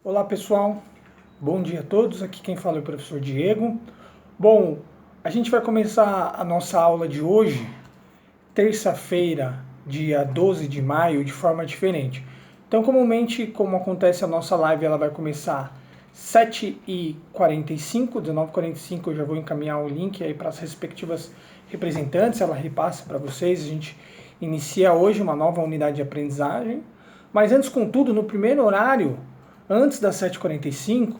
Olá pessoal, bom dia a todos, aqui quem fala é o professor Diego. Bom, a gente vai começar a nossa aula de hoje, terça-feira, dia 12 de maio, de forma diferente. Então, comumente, como acontece a nossa live, ela vai começar 7h45, 19h45 eu já vou encaminhar o link aí para as respectivas representantes, ela repassa para vocês, a gente inicia hoje uma nova unidade de aprendizagem. Mas antes, contudo, no primeiro horário, antes das 7h45,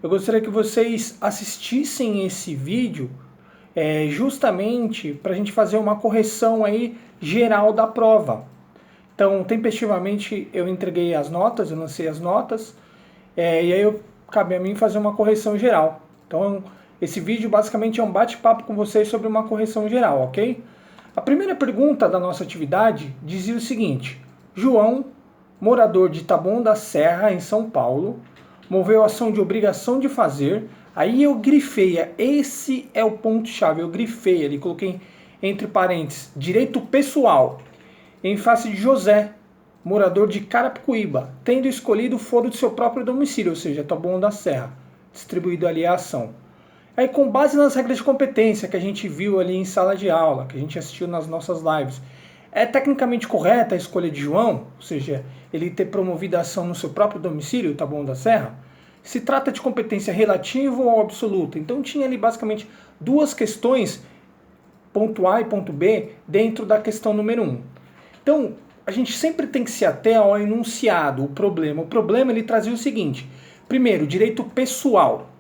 eu gostaria que vocês assistissem esse vídeo justamente para a gente fazer uma correção aí geral da prova. Então, tempestivamente eu entreguei as notas, eu lancei as notas, e aí cabe a mim fazer uma correção geral. Então, esse vídeo basicamente é um bate-papo com vocês sobre uma correção geral, ok? A primeira pergunta da nossa atividade dizia o seguinte: João, morador de Taboão da Serra, em São Paulo, moveu ação de obrigação de fazer. Aí eu grifei, esse é o ponto-chave, eu grifei ali, coloquei entre parênteses, direito pessoal, em face de José, morador de Carapicuíba, tendo escolhido o foro de seu próprio domicílio, ou seja, Taboão da Serra, distribuído ali a ação. Aí, com base nas regras de competência que a gente viu ali em sala de aula, que a gente assistiu nas nossas lives, é tecnicamente correta a escolha de João, ou seja, ele ter promovido a ação no seu próprio domicílio, Taboão da Serra? Se trata de competência relativa ou absoluta? Então tinha ali basicamente duas questões, ponto A e ponto B, dentro da questão número 1. Então, a gente sempre tem que se ater ao enunciado, o problema. O problema ele trazia o seguinte: primeiro, direito pessoal.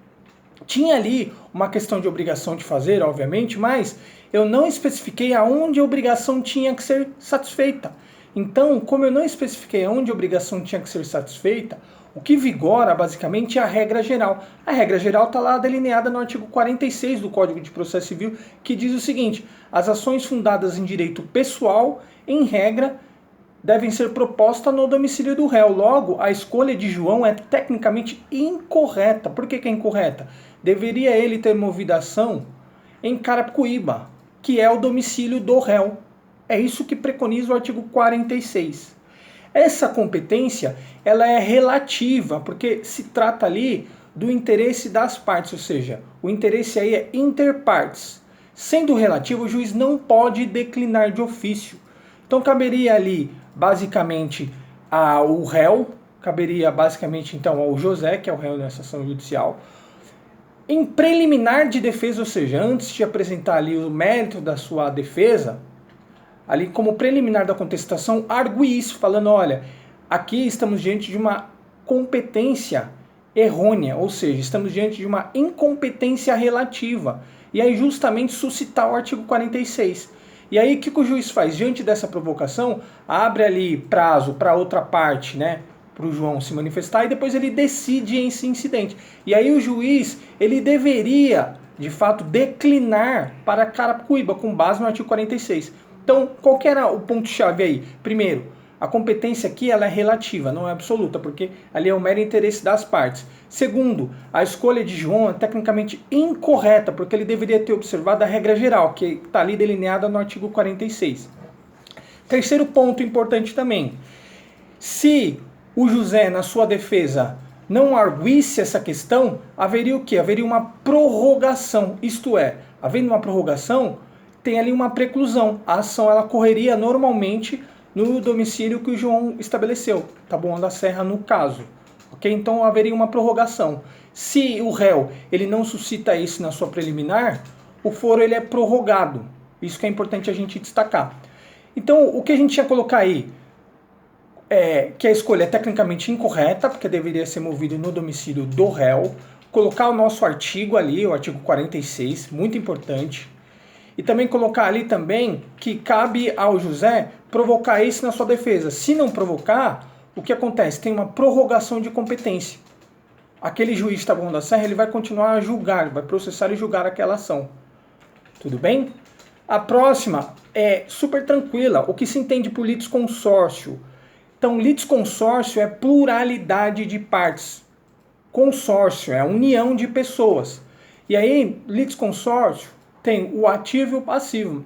Tinha ali uma questão de obrigação de fazer, obviamente, mas eu não especifiquei aonde a obrigação tinha que ser satisfeita. Então, como eu não especifiquei aonde a obrigação tinha que ser satisfeita, o que vigora basicamente é a regra geral. A regra geral está lá delineada no artigo 46 do Código de Processo Civil, que diz o seguinte: as ações fundadas em direito pessoal, em regra, devem ser propostas no domicílio do réu. Logo, a escolha de João é tecnicamente incorreta. Por que é incorreta? Deveria ele ter movido a ação em Carapicuíba, que é o domicílio do réu. É isso que preconiza o artigo 46. Essa competência ela é relativa, porque se trata ali do interesse das partes, ou seja, o interesse aí é inter partes. Sendo relativo, o juiz não pode declinar de ofício. Então caberia ali basicamente ao réu, caberia basicamente então ao José, que é o réu nessa ação judicial, em preliminar de defesa, ou seja, antes de apresentar ali o mérito da sua defesa, ali como preliminar da contestação, argue isso, falando, olha, aqui estamos diante de uma competência errônea, ou seja, estamos diante de uma incompetência relativa. E aí justamente suscitar o artigo 46. E aí o que o juiz faz? Diante dessa provocação, abre ali prazo para outra parte, né? Para o João se manifestar e depois ele decide esse incidente. E aí o juiz, ele deveria, de fato, declinar para Carapicuíba com base no artigo 46. Então, qual que era o ponto-chave aí? Primeiro, a competência aqui ela é relativa, não é absoluta, porque ali é o mero interesse das partes. Segundo, a escolha de João é tecnicamente incorreta, porque ele deveria ter observado a regra geral, que está ali delineada no artigo 46. Terceiro ponto importante também. Se o José, na sua defesa, não arguisse essa questão, haveria o quê? Haveria uma prorrogação, isto é, havendo uma prorrogação, tem ali uma preclusão. A ação ela correria normalmente no domicílio que o João estabeleceu, Taboão da Serra no caso. Ok? Então haveria uma prorrogação. Se o réu ele não suscita isso na sua preliminar, o foro ele é prorrogado. Isso que é importante a gente destacar. Então o que a gente ia colocar aí é que a escolha é tecnicamente incorreta, porque deveria ser movido no domicílio do réu. Colocar o nosso artigo ali, o artigo 46, muito importante. E também colocar ali também que cabe ao José provocar isso na sua defesa. Se não provocar, o que acontece? Tem uma prorrogação de competência. Aquele juiz de Taboão da Serra ele vai continuar a julgar, vai processar e julgar aquela ação. Tudo bem? A próxima é super tranquila. O que se entende por litisconsórcio? Então, litisconsórcio é pluralidade de partes. Consórcio é a união de pessoas. E aí, litisconsórcio tem o ativo e o passivo.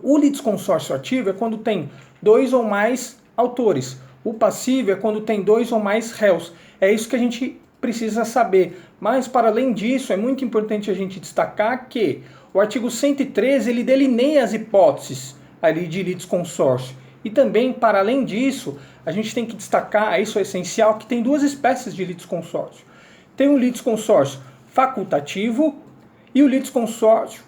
O litisconsórcio ativo é quando tem dois ou mais autores. O passivo é quando tem 2 ou mais réus. É isso que a gente precisa saber. Mas, para além disso, é muito importante a gente destacar que o artigo 113 ele delineia as hipóteses ali de litisconsórcio. E também, para além disso, a gente tem que destacar, isso é essencial, que tem 2 espécies de litisconsórcio. Tem o litisconsórcio facultativo e o litisconsórcio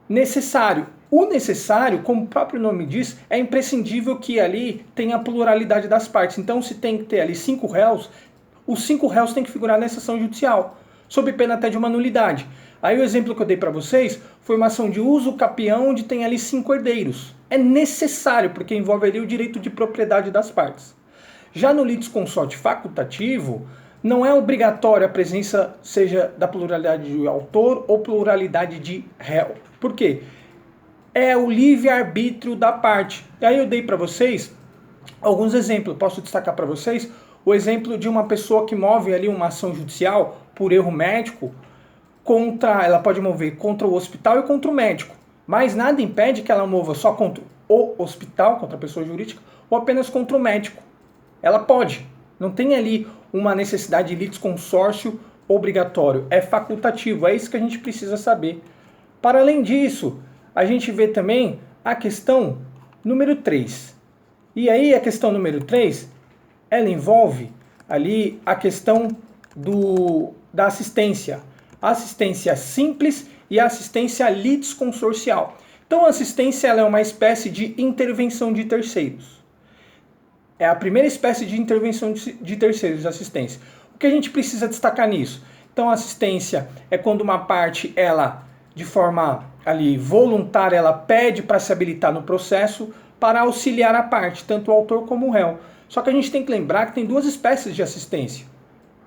necessário. O necessário, como o próprio nome diz, é imprescindível que ali tenha a pluralidade das partes. Então, se tem que ter ali 5 réus, os 5 réus têm que figurar nessa ação judicial, sob pena até de uma nulidade. Aí o exemplo que eu dei para vocês foi uma ação de uso capião onde tem ali 5 herdeiros. É necessário, porque envolve ali o direito de propriedade das partes. Já no litisconsórcio facultativo, não é obrigatório a presença seja da pluralidade de autor ou pluralidade de réu. Por quê? É o livre-arbítrio da parte. E aí eu dei para vocês alguns exemplos. Posso destacar para vocês o exemplo de uma pessoa que move ali uma ação judicial por erro médico ela pode mover contra o hospital e contra o médico. Mas nada impede que ela mova só contra o hospital, contra a pessoa jurídica, ou apenas contra o médico. Ela pode. Não tem ali uma necessidade de litisconsórcio obrigatório. É facultativo. É isso que a gente precisa saber. Para além disso, a gente vê também a questão número 3. E aí a questão número 3, ela envolve ali a questão da assistência. Assistência simples e assistência litisconsorcial. Então a assistência ela é uma espécie de intervenção de terceiros. É a primeira espécie de intervenção de terceiros, assistência. O que a gente precisa destacar nisso? Então a assistência é quando uma parte, ela, de forma ali voluntária, ela pede para se habilitar no processo para auxiliar a parte, tanto o autor como o réu. Só que a gente tem que lembrar que tem 2 espécies de assistência.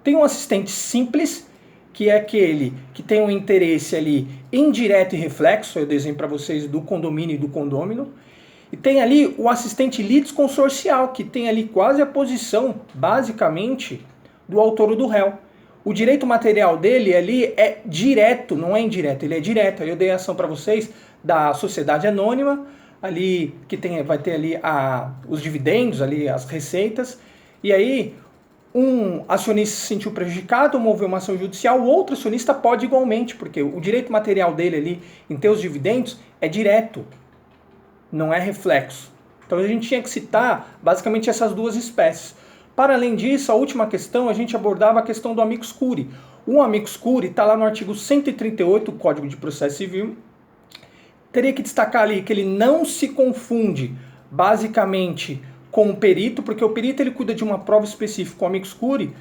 Tem um assistente simples, que é aquele que tem um interesse ali indireto e reflexo, eu desenho para vocês do condomínio e do condômino. E tem ali o assistente litisconsorcial, que tem ali quase a posição, basicamente, do autor ou do réu. O direito material dele ali é direto, não é indireto, ele é direto. Eu dei a ação para vocês da sociedade anônima, ali que vai ter ali os dividendos, ali as receitas, e aí um acionista se sentiu prejudicado, moveu uma ação judicial, o outro acionista pode igualmente, porque o direito material dele ali em ter os dividendos é direto, não é reflexo. Então a gente tinha que citar basicamente essas 2 espécies. Para além disso, a última questão, a gente abordava a questão do amicus curiae. O amicus curiae está lá no artigo 138 do Código de Processo Civil. Teria que destacar ali que ele não se confunde basicamente com o perito, porque o perito ele cuida de uma prova específica. O amicus curiae,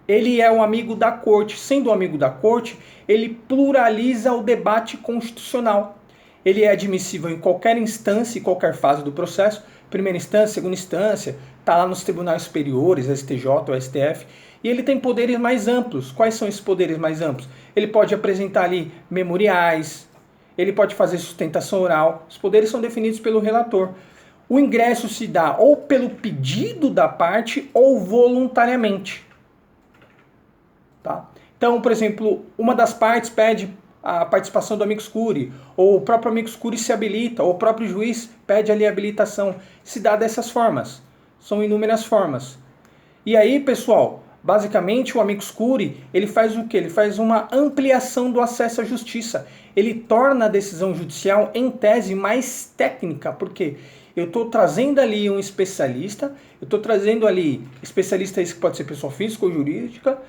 ele é um amigo da corte. Sendo um amigo da corte, ele pluraliza o debate constitucional. Ele é admissível em qualquer instância e qualquer fase do processo, primeira instância, segunda instância, está lá nos tribunais superiores, STJ ou STF, e ele tem poderes mais amplos. Quais são esses poderes mais amplos? Ele pode apresentar ali memoriais, ele pode fazer sustentação oral, os poderes são definidos pelo relator. O ingresso se dá ou pelo pedido da parte ou voluntariamente. Tá? Então, por exemplo, uma das partes pede a participação do amicus curiae, ou o próprio amicus curiae se habilita, ou o próprio juiz pede ali a habilitação. Se dá dessas formas. São inúmeras formas. E aí, pessoal, basicamente o amicus curiae, ele faz o quê? Ele faz uma ampliação do acesso à justiça. Ele torna a decisão judicial, em tese, mais técnica. Por quê? Eu estou trazendo ali um especialista, eu estou trazendo ali especialista que pode ser pessoa física ou jurídica,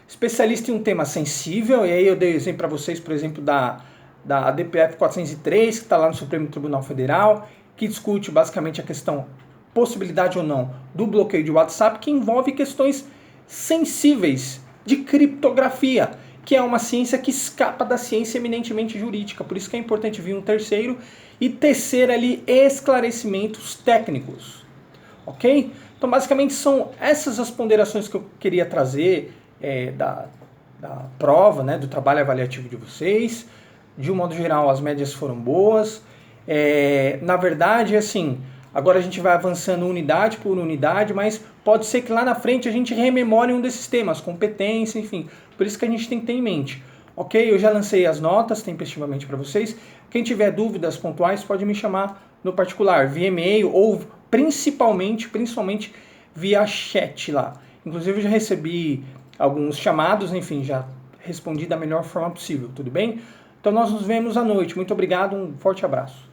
especialista em um tema sensível, e aí eu dei exemplo para vocês, por exemplo, da DPF 403, que está lá no Supremo Tribunal Federal, que discute basicamente a questão, possibilidade ou não, do bloqueio de WhatsApp, que envolve questões sensíveis de criptografia, que é uma ciência que escapa da ciência eminentemente jurídica. Por isso que é importante vir um terceiro e tecer ali esclarecimentos técnicos. Ok? Então, basicamente, são essas as ponderações que eu queria trazer da prova, né, do trabalho avaliativo de vocês. De um modo geral, as médias foram boas. Na verdade, assim, agora a gente vai avançando unidade por unidade, mas pode ser que lá na frente a gente rememore um desses temas, competência, enfim. Por isso que a gente tem que ter em mente. Ok? Eu já lancei as notas tempestivamente para vocês. Quem tiver dúvidas pontuais pode me chamar no particular, via e-mail ou principalmente via chat lá. Inclusive eu já recebi alguns chamados, enfim, já respondi da melhor forma possível, tudo bem? Então nós nos vemos à noite. Muito obrigado, um forte abraço.